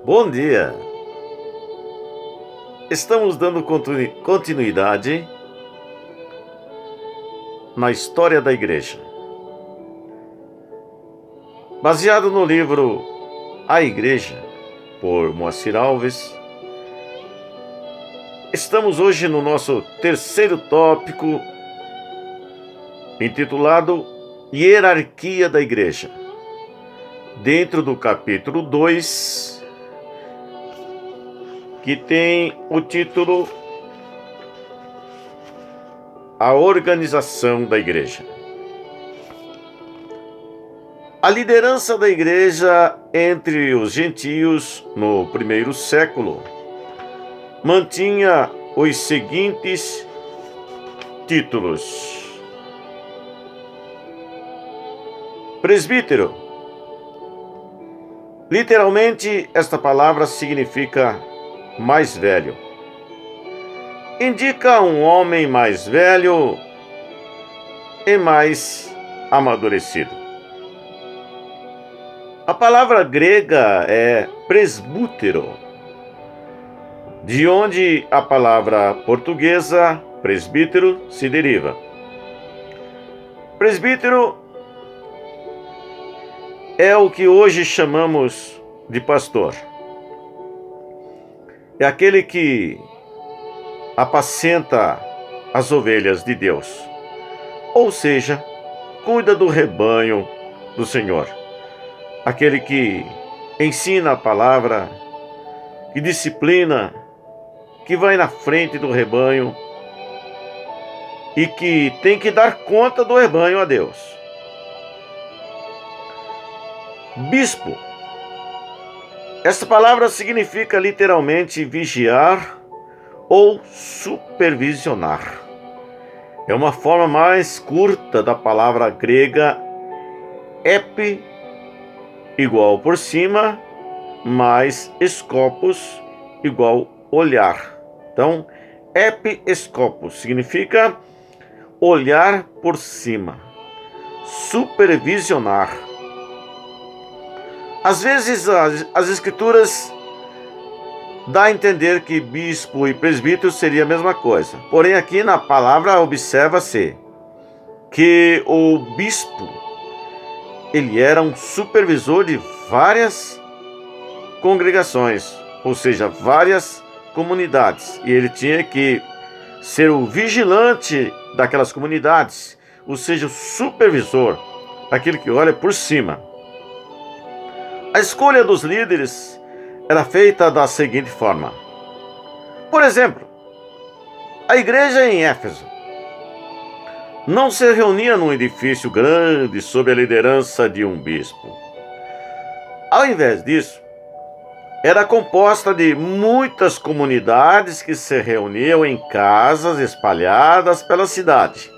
Bom dia! Estamos dando continuidade na história da igreja. Baseado no livro A Igreja, por Moacir Alves, estamos hoje no nosso terceiro tópico, intitulado Hierarquia da Igreja, dentro do capítulo 2, que tem o título A Organização da Igreja. A liderança da igreja entre os gentios no primeiro século mantinha os seguintes títulos: presbítero. Literalmente, esta palavra significa mais velho. Indica um homem mais velho e mais amadurecido. A palavra grega é presbútero, de onde a palavra portuguesa presbítero se deriva. Presbítero é o que hoje chamamos de pastor. É aquele que apacenta as ovelhas de Deus, ou seja, cuida do rebanho do Senhor. Aquele que ensina a palavra, que disciplina, que vai na frente do rebanho e que tem que dar conta do rebanho a Deus. Bispo. Esta palavra significa literalmente vigiar ou supervisionar. É uma forma mais curta da palavra grega epi, igual por cima, mais escopos, igual olhar. Então, episcopos significa olhar por cima, supervisionar. Às vezes, as escrituras dão a entender que bispo e presbítero seria a mesma coisa. Porém, aqui na palavra observa-se que o bispo ele era um supervisor de várias congregações, ou seja, várias comunidades. E ele tinha que ser o vigilante daquelas comunidades, ou seja, o supervisor, aquele que olha por cima. A escolha dos líderes era feita da seguinte forma. Por exemplo, a igreja em Éfeso não se reunia num edifício grande sob a liderança de um bispo. Ao invés disso, era composta de muitas comunidades que se reuniam em casas espalhadas pela cidade.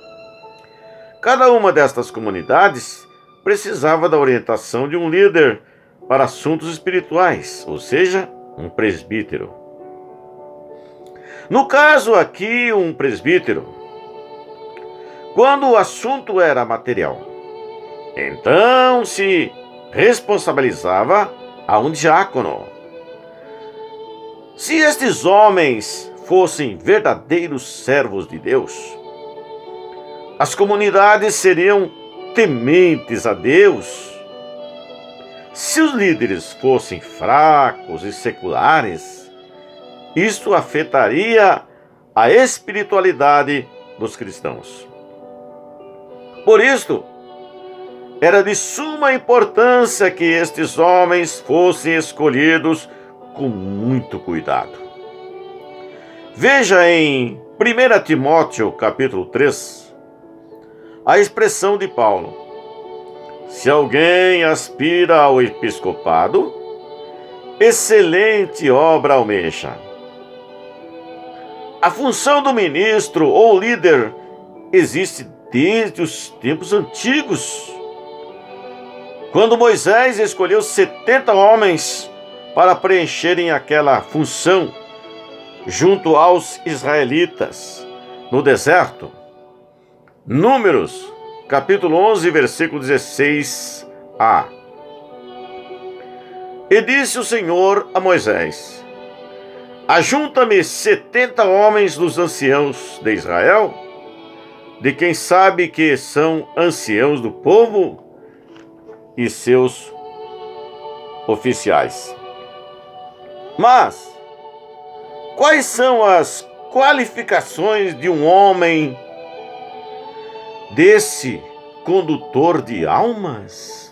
Cada uma destas comunidades precisava da orientação de um líder para assuntos espirituais, ou seja, um presbítero. No caso aqui, um presbítero, quando o assunto era material, então se responsabilizava a um diácono. Se estes homens fossem verdadeiros servos de Deus, as comunidades seriam tementes a Deus. Se os líderes fossem fracos e seculares, isto afetaria a espiritualidade dos cristãos. Por isto, era de suma importância que estes homens fossem escolhidos com muito cuidado. Veja em 1 Timóteo capítulo 3, a expressão de Paulo: se alguém aspira ao episcopado, excelente obra almeja. A função do ministro ou líder existe desde os tempos antigos, quando Moisés escolheu 70 homens para preencherem aquela função junto aos israelitas no deserto. Números, capítulo 11, versículo 16a. E disse o Senhor a Moisés: ajunta-me 70 homens dos anciãos de Israel, de quem sabe que são anciãos do povo, e seus oficiais. Mas quais são as qualificações de um homem desse condutor de almas?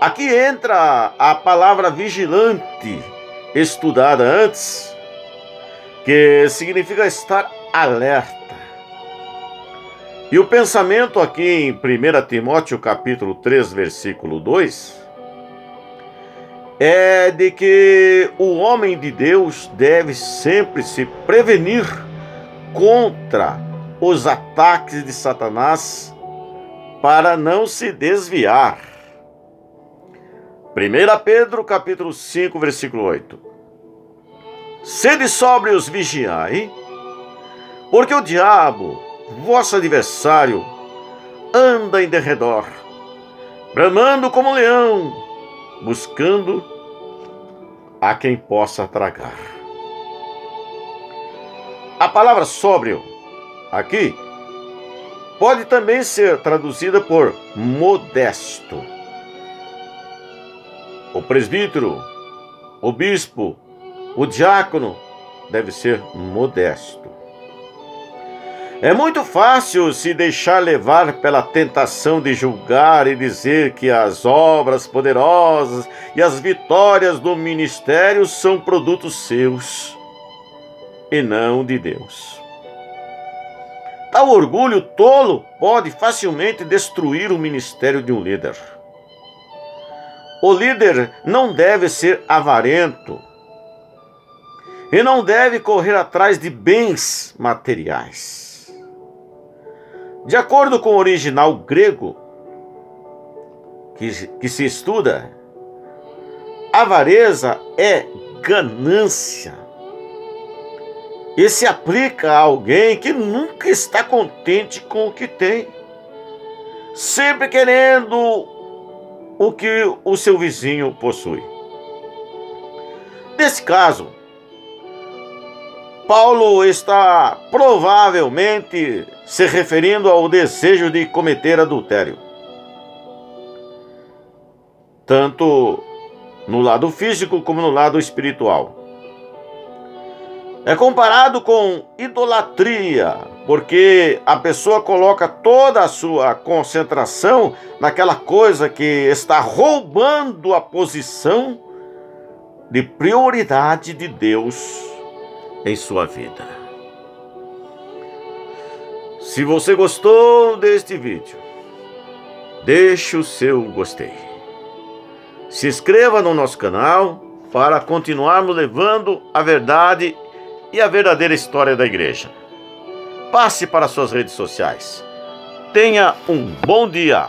Aqui entra a palavra vigilante, estudada antes, que significa estar alerta. E o pensamento aqui em 1 Timóteo capítulo 3, versículo 2, é de que o homem de Deus deve sempre se prevenir contra os ataques de Satanás para não se desviar. 1 Pedro capítulo 5, versículo 8. Sede sóbrios, vigiai, porque o diabo, vosso adversário, anda em derredor, bramando como um leão, buscando a quem possa tragar. A palavra sóbrio aqui pode também ser traduzida por modesto. O presbítero, o bispo, o diácono deve ser modesto. É muito fácil se deixar levar pela tentação de julgar e dizer que as obras poderosas e as vitórias do ministério são produtos seus e não de Deus. Tal orgulho tolo pode facilmente destruir o ministério de um líder. O líder não deve ser avarento e não deve correr atrás de bens materiais. De acordo com o original grego que se estuda, avareza é ganância e se aplica a alguém que nunca está contente com o que tem, sempre querendo o que o seu vizinho possui. Nesse caso, Paulo está provavelmente se referindo ao desejo de cometer adultério, tanto no lado físico como no lado espiritual. É comparado com idolatria, porque a pessoa coloca toda a sua concentração naquela coisa que está roubando a posição de prioridade de Deus em sua vida. Se você gostou deste vídeo, deixe o seu gostei. Se inscreva no nosso canal para continuarmos levando a verdade e a verdadeira história da igreja. Passe para suas redes sociais. Tenha um bom dia.